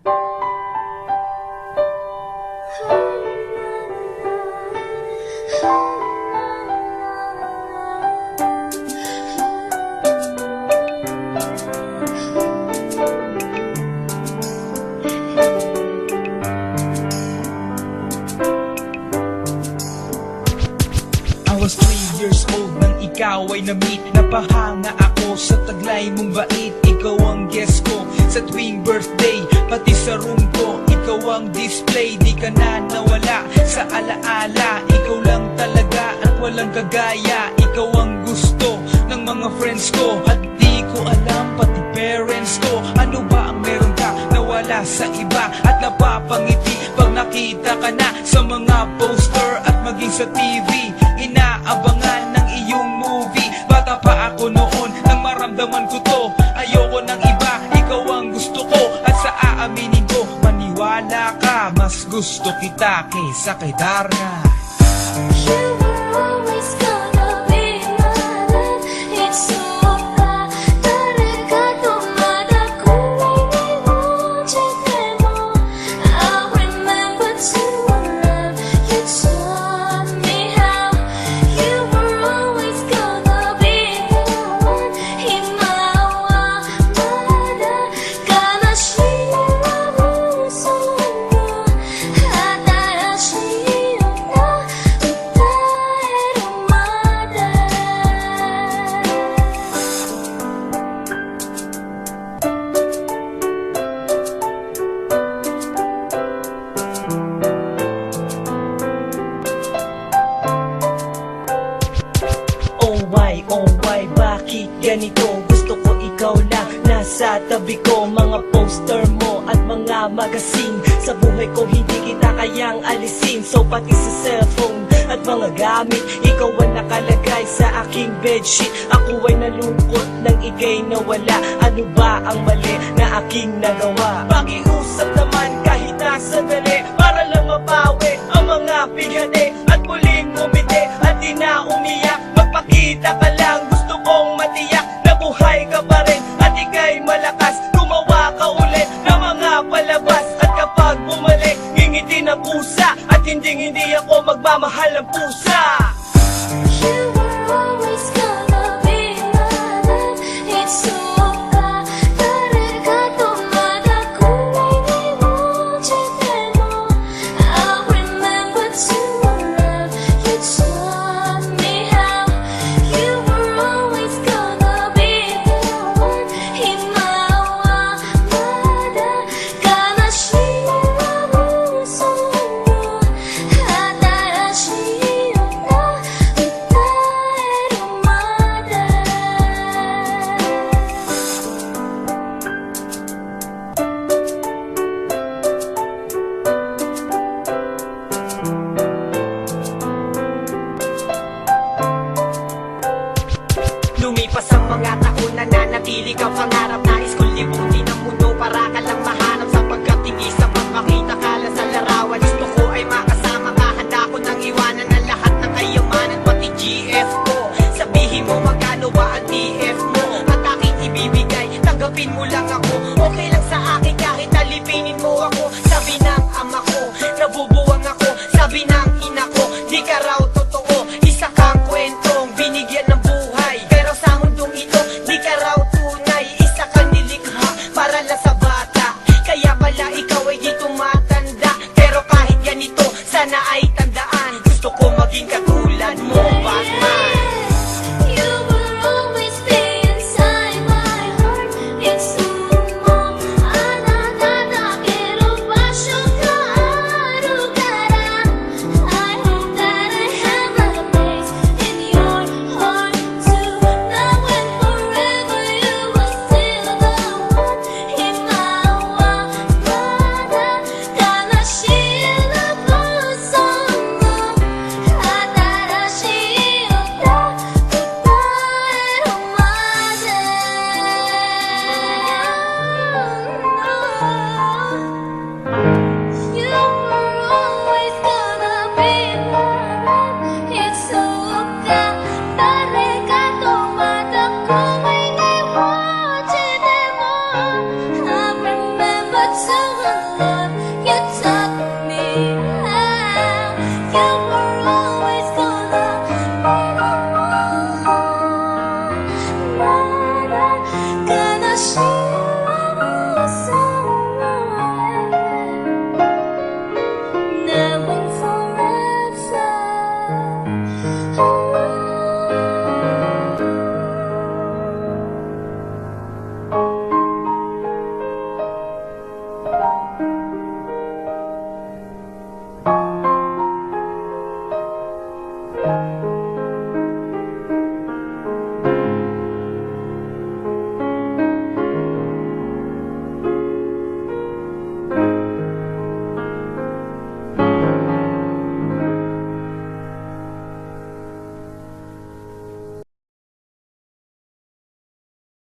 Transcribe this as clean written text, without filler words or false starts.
I was 3 years old nang ikaw ay na-meet. Napahanga ako sa taglay mong bait. Ikaw ang guest ko sa tuwing birthday, pati sa room ko. Ikaw ang display, di ka na nawala sa alaala. Ikaw lang talaga at walang kagaya. Ikaw ang gusto ng mga friends ko, at di ko alam pati parents ko. Ano ba ang meron ka na wala sa iba, at napapangiti pag nakita ka na sa mga poster at maging sa TV. Inaabangan ng iyong movie. Bata pa ako noon nang maramdaman ko to. Ayoko ng iba, ikaw ang gusto ko. At sa aaminin ko, maniwala ka, mas gusto kita kaysa kay Darna. You were always gonna be my love. It's so hard. 다르가 도마다 꿈이 언제되고 I remember to love. You taught me how. You were always gonna be the one. 희망과 바다 가마시와 무서워 하다시였나 Oh why, bakit ganito? Gusto ko ikaw lang nasa tabi ko. Mga poster mo at mga magazine, sa buhay ko hindi kita kayang alisin. So pati sa cellphone at mga gamit, ikaw ang nakalagay sa aking bedsheet. Ako ay nalungkot nang ika'y nawala. Ano ba ang mali na aking nagawa? Pakiusap naman kahit nasa dali, para lang mabawi ang mga bighani at muling umiti at di na umiyak. Magpakita ka lang, gusto kong matiyak na buhay ka pa rin.